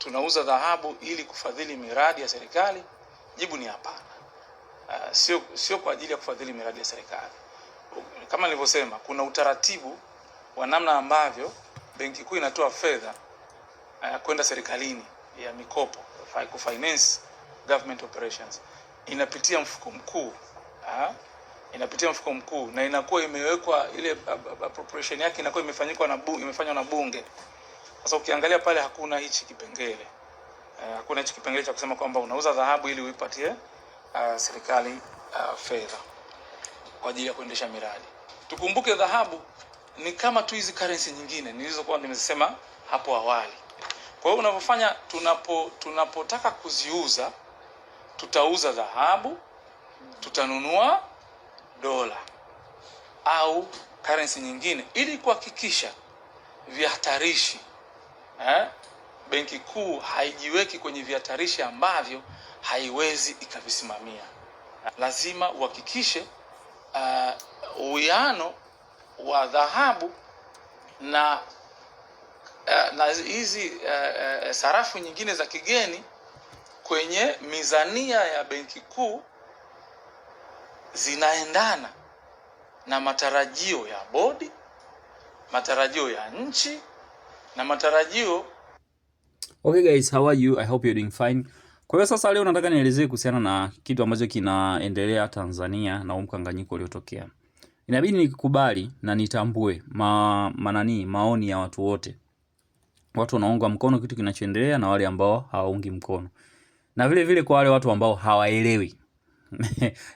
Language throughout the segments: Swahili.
tunauza dhahabu ili kufadhili miradi ya serikali? Jibu ni hapana. Sio kwa ajili ya kufadhili miradi ya serikali. Kama nilivyosema, kuna utaratibu wa namna ambavyo Benki Kuu inatoa fedha kwenda serikalini ya mikopo, kufinance government operations. Inapitia mfuko mkuu. Inapitia mfuko mkuu na inakuwa imewekwa ile appropriation yake inakuwa imefanywa na bunge. Sasa ukiangalia pale hakuna hichi kipengele. Hakuna hichi kipengele cha kusema kwamba unauza dhahabu ili uipatie serikali fedha kwa ajili ya kuendesha miradi. Tukumbuke dhahabu ni kama tu hizi currency nyingine nilizokuwa nimesema hapo awali. Kwa hiyo unavyofanya, tunapotaka kuziuza, tutauza dhahabu, tutanunua dola au currency nyingine ili kuhakikisha vihatarishi. Benki Kuu haijiweki kwenye vihatarishi ambavyo haiwezi ikavisimamia. Lazima uhakikishe uwiano wa dhahabu na hizi sarafu nyingine za kigeni kwenye mizania ya Benki Kuu zinaendana na matarajio ya bodi, matarajio ya nchi na matarajio. Okay guys, how are you? I hope you're doing fine. Kwa hiyo sasa leo nataka nielezee kuhusiana na kitu ambacho kinaendelea Tanzania na mkanganyiko uliotokea. Inabidi nikubali na nitambue maoni ya watu wote. Watu wanaunga mkono kitu kinachoendelea na wale ambao hawaungi mkono. Na vile vile kwa wale watu ambao hawaelewi.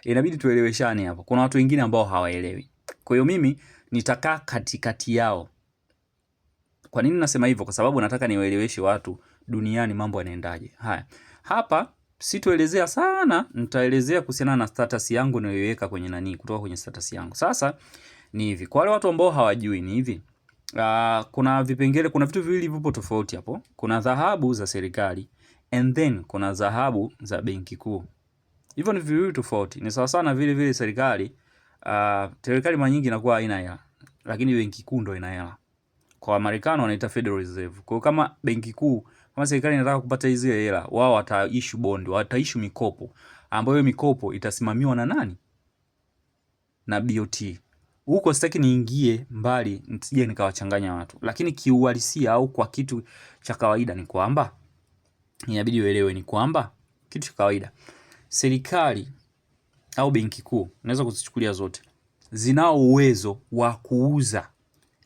Inabidi tueleweshane hapo. Kuna watu wengine ambao hawaelewi. Kwa hiyo mimi nitakaa katikati yao. Kwa nini nasema hivyo? Kwa sababu nataka niwaeleweshe watu duniani mambo yanaendaje. Haya. Hapa sitoelezea sana, nitaelezea kuhusiana na status yangu niliyoiweka kwenye kutoka kwenye status yangu. Sasa ni hivi. Kwa wale watu ambao hawajui ni hivi. Kuna vipengele, kuna vitu viwili vipo tofauti hapo. Kuna dhahabu za serikali and then kuna dhahabu za Benki Kuu. Hivyo ni viwili tofauti. Ni sawa sana vile vile serikali mara nyingi inakuwa haina hela, lakini Benki Kuu ndio ina hela. Kwa Marekani wanaita Federal Reserve. Kwa kama Benki Kuu, kama serikali inataka kupata hizo hela, wao wataissue bond, wataissue mikopo, ambayo mikopo itasimamiwa na nani? Na BOT. Huko sitaki niingie mbali nisije nikawachanganya watu. Lakini kiuhalisia au kwa kitu cha kawaida ni kwamba inabidi uelewe ni kwamba kitu cha kawaida, serikali au Benki Kuu, unaweza kuzichukulia zote, zinao uwezo wa kuuza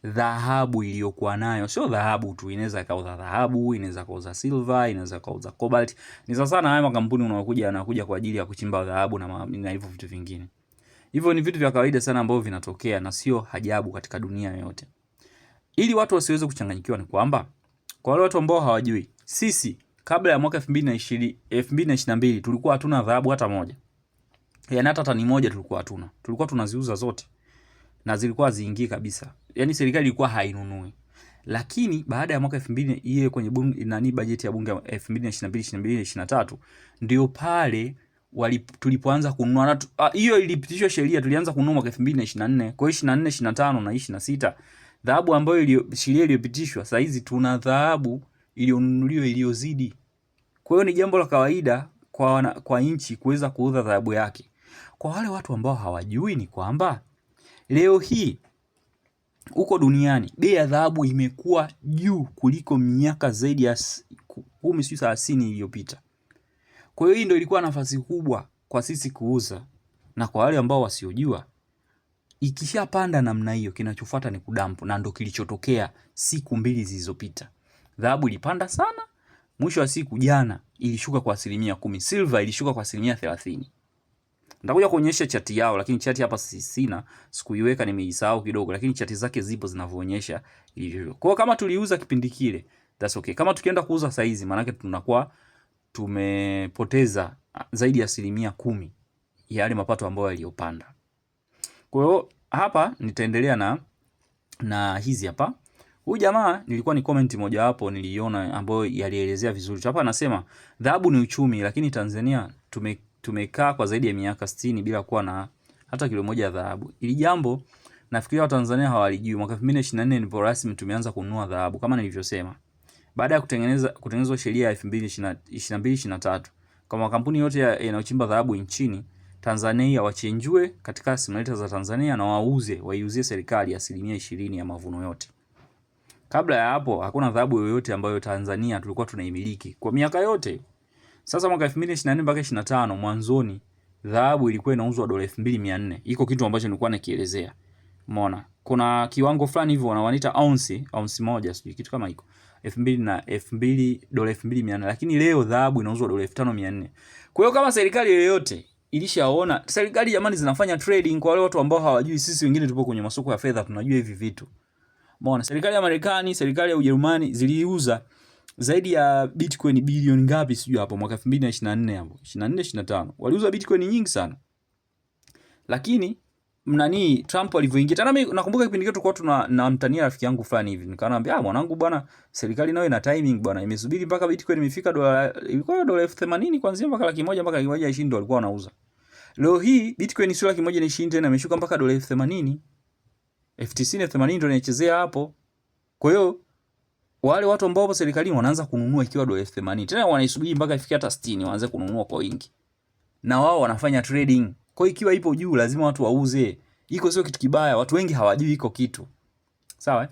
dhahabu iliyokuwa nayo. Sio dhahabu tu, inaweza kauza dhahabu, inaweza kauza silver, inaweza kauza cobalt. Ni sasa sana haya makampuni yanakuja kwa ajili ya kuchimba dhahabu na hivyo vitu vingine. Hivyo ni vitu vya kawaida sana ambavyo vinatokea na sio ajabu katika dunia yote. Ili watu wasiweze kuchanganyikiwa ni kwamba kwa wale watu ambao hawajui, sisi kabla ya mwaka 2022 tulikuwa hatuna dhahabu hata moja. Yaani hata tani moja tulikuwa hatuna. Tulikuwa tunaziuza zote na zilikuwa ziingii kabisa. Yaani serikali ilikuwa hainunui. Lakini baada ya mwaka 2000 ile kwenye bajeti ya bunge 2022-2023 ndio pale tulipoanza kununua. Hiyo ilipitishwa sheria, tulianza kununua mwaka 2024. Kwa hiyo 24, 25 na 26 dhahabu ambayo sheria iliyopitishwa, sasa hizi tuna dhahabu iliyonunuliwa iliyozidi. Kwa hiyo ni jambo la kawaida kwa nchi kuweza kuuza dhahabu yake. Kwa wale watu ambao hawajui ni kwamba leo hii huko duniani bei ya dhahabu imekuwa juu kuliko miaka zaidi ya 10-30 iliyopita. Kwa hiyo hii ndio ilikuwa nafasi kubwa kwa sisi kuuza. Na kwa wale ambao wasiojua, ikishapanda namna hiyo kinachofuata ni kudampu, na ndio kilichotokea siku 2 zilizopita. Dhahabu ilipanda sana, mwisho wa siku jana ilishuka kwa 10%, silver ilishuka kwa 30%. Nitakuja kuonyesha chati yao, lakini chati hapa sina, sikuiweka, nimeisahau kidogo, lakini chati zake zipo zinavyoonyesha hivyo. Kwa hiyo kama tuliuza kipindi kile, that's okay. Kama tukienda kuuza saa hizi, maana yake tunakuwa tumepoteza zaidi ya 10% ya yale mapato ambayo yaliyopanda. Kwa hiyo hapa nitaendelea na hizi hapa. Huyu jamaa nilikuwa ni comment moja hapo niliona ambayo yalielezea vizuri. Hapa anasema dhahabu ni uchumi, lakini Tanzania tumekaa kwa zaidi ya miaka 60 bila kuwa na hata kilo moja ya dhahabu. Ili jambo nafikiria Watanzania hawalijui. Mwaka 2024 ndipo rasmi tumeanza kununua dhahabu kama nilivyosema. baada ya kutengenezwa sheria ya 2022-2023 kwa makampuni yote yanayochimba dhahabu nchini Tanzania wachenjue katika simulator za Tanzania na waiuzie serikali 20% ya mavuno yote. Kabla ya hapo hakuna dhahabu yoyote ambayo Tanzania tulikuwa tunaimiliki kwa miaka yote. Sasa mwaka 2024 mpaka 25 mwanzoni dhahabu ilikuwa inauzwa dola 2400. Iko kitu ambacho nilikuwa nakielezea. Umeona? Kuna kiwango fulani hivyo wanaita ounce moja sijui kitu kama hiko. 2000 dola 2400, lakini leo dhahabu inauzwa dola 5400. Kwa hiyo kama serikali yoyote ilishaona, serikali jamani zinafanya trading kwa wale watu ambao hawajui, sisi wengine tupo kwenye masoko ya fedha tunajua hivi vitu. Umeona? Serikali ya Marekani, serikali ya Ujerumani ziliuza zaidi ya Bitcoin bilioni ngapi sijui hapo mwaka 2024 hapo. 24-25. Waliuza Bitcoin nyingi sana. Lakini Trump alivyoingia. Tena mimi nakumbuka kipindi kile tulikuwa tunamtania rafiki yangu fulani hivi. Nikamwambia mwanangu bwana, serikali nayo ina timing bwana. Imesubiri mpaka Bitcoin imefika ilikuwa dola 80 kuanzia mpaka 100,000 mpaka 120 ndio walikuwa wanauza. Leo hii Bitcoin sio 120 tena imeshuka mpaka dola 80. 90-80 ndio inachezea hapo. Kwa hiyo wale watu ambao wapo serikalini wanaanza kununua ikiwa dola 80. Tena wanaisubiri mpaka ifike hata 60 waanze kununua kwa wingi. Na wao wanafanya trading. Kwa hiyo ikiwa ipo juu lazima watu wauze. Iko sio kitu kibaya, watu wengi hawajui iko kitu. Sawa?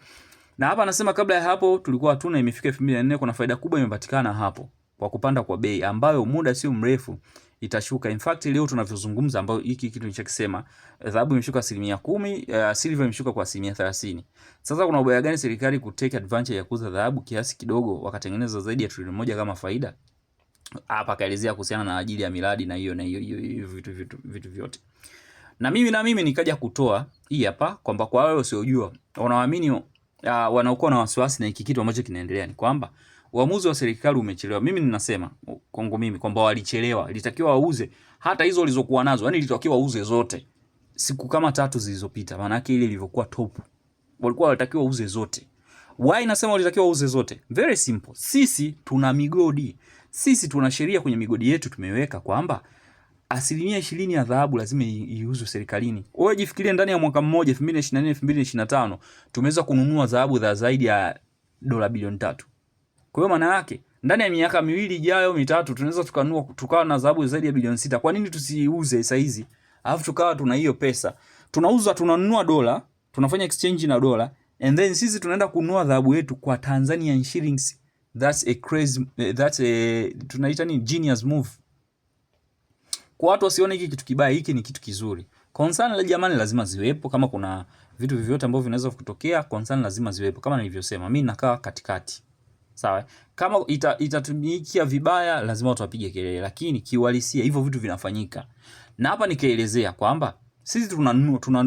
Na hapa anasema kabla ya hapo tulikuwa hatuna, imefika 2004 kuna faida kubwa imepatikana hapo kwa kupanda kwa bei ambayo muda sio mrefu itashuka. In fact leo tunavyozungumza ambayo hiki kitu nilichokisema, dhahabu imeshuka 10%, silver imeshuka kwa 30%. Sasa kuna ubaya gani serikali kutake advantage ya kuuza dhahabu kiasi kidogo wakatengeneza zaidi ya trilioni 1 kama faida? Hapa kaelezea kuhusiana na ajili ya miradi na hiyo vitu vyote. Na mimi nikaja kutoa hii hapa kwamba kwa wale wasiojua wanaamini wanaokuwa na wasiwasi na hiki kitu ambacho kinaendelea ni kwamba uamuzi wa serikali umechelewa. Mimi ninasema kwangu mimi kwamba walichelewa. Ilitakiwa wauze hata hizo walizokuwa nazo. Yaani ilitakiwa wauze zote siku kama 3 zilizopita. Maana yake ile ilivyokuwa top. Walikuwa walitakiwa wauze zote. Why nasema walitakiwa wauze zote? Very simple. Sisi tuna migodi. Sisi tuna sheria kwenye migodi yetu tumeweka kwamba 20% ya dhahabu lazima iuzwe serikalini. Wewe jifikirie ndani ya mwaka mmoja 2024 2025 tumeweza kununua dhahabu za zaidi ya dola bilioni 3. Kwa hiyo maana yake ndani ya miaka 2 ijayo 3 tunaweza tukawa na dhahabu zaidi ya bilioni 6. Kwa nini tusiuze saa hizi? Alafu tukawa tuna hiyo pesa. Tunauza, tunanunua dola, tunafanya exchange na dola, and then sisi tunaenda kununua dhahabu yetu kwa Tanzanian shillings. That's tunaita ni genius move. Kwa watu wasione hiki kitu kibaya, hiki ni kitu kizuri. Concern la jamani lazima ziwepo. Kama kuna vitu vyovyote ambavyo vinaweza kutokea, concern lazima ziwepo. Kama nilivyosema, mimi nakaa katikati. Sawa? Kama itatumikia vibaya, lazima watu wapige kelele, lakini kiuhalisia hivyo vitu vinafanyika. Na hapa nikaelezea kwamba sisi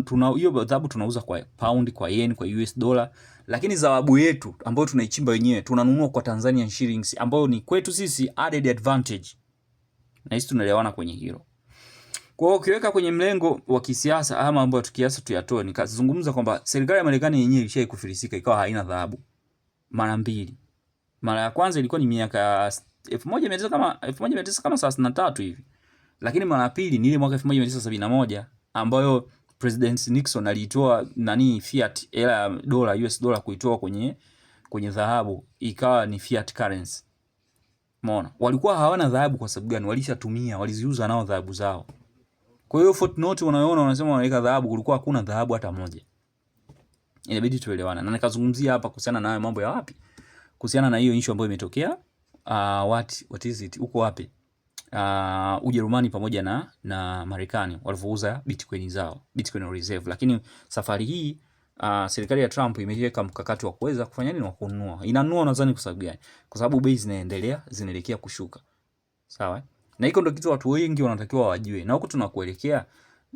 tuna hiyo dhahabu tunauza kwa pound, kwa yen, kwa US dollar, lakini dhahabu yetu ambayo tunaichimba wenyewe tunanunua kwa Tanzanian shillings ambayo ni kwetu sisi added advantage. Na sisi tunaelewana kwenye hilo. Kwa hiyo ukiweka kwenye mlengo wa kisiasa ama mambo ya kiasi tuyatoe, nikazungumza kwamba serikali ya Marekani yenyewe ilishaikufilisika ikawa haina dhahabu mara mbili. Mara ya kwanza ilikuwa ni miaka 1933 hivi. Lakini mara ya pili ni ile mwaka 1971 ambayo President Nixon alitoa fiat hela dola US dollar kuitoa kwenye dhahabu ikawa ni fiat currency. Umeona? Walikuwa hawana dhahabu kwa sababu gani? Walishatumia, waliziuza nao dhahabu zao. Kwa hiyo footnote unayoona wanasema wanaweka dhahabu, kulikuwa hakuna dhahabu hata moja. Inabidi tuelewana. Na nikazungumzia hapa kuhusiana na mambo ya wapi? Kuhusiana na hiyo issue ambayo imetokea what is it? Uko wapi? Ujerumani pamoja na Marekani walivyouza Bitcoin zao, Bitcoin reserve. Lakini safari hii serikali ya Trump imeweka mkakati wa kuweza kufanya nini, wa kununua. Inanunua nadhani kwa sababu gani? Kwa sababu bei zinaelekea kushuka. Sawa? Na hiko ndio kitu watu wengi wanatakiwa wajue. Na huko tunakuelekea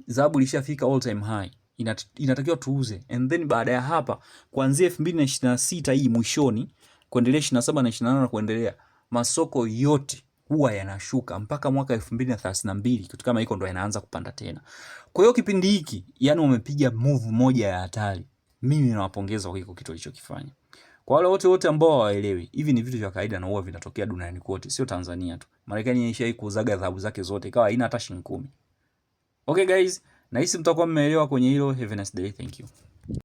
dhahabu ilishafika all time high. Inatakiwa tuuze. And then baada ya hapa kuanzia 2026 hii mwishoni kuendelea 27 na 28 na kuendelea, masoko yote huwa yanashuka mpaka mwaka 2032 kitu kama hiko ndo yanaanza kupanda tena. Kwa hiyo kipindi hiki yani wamepiga move moja ya hatari. Mimi nawapongeza kwa hiko kitu walichokifanya. Kwa wale wote ambao hawaelewi, hivi ni vitu vya kawaida na huwa vinatokea duniani kote, sio Tanzania tu. Marekani inaishai kuuzaga dhahabu zake zote ikawa haina hata shilingi 10. Okay guys, nahisi mtakuwa mmeelewa kwenye hilo. Have a nice day. Thank you.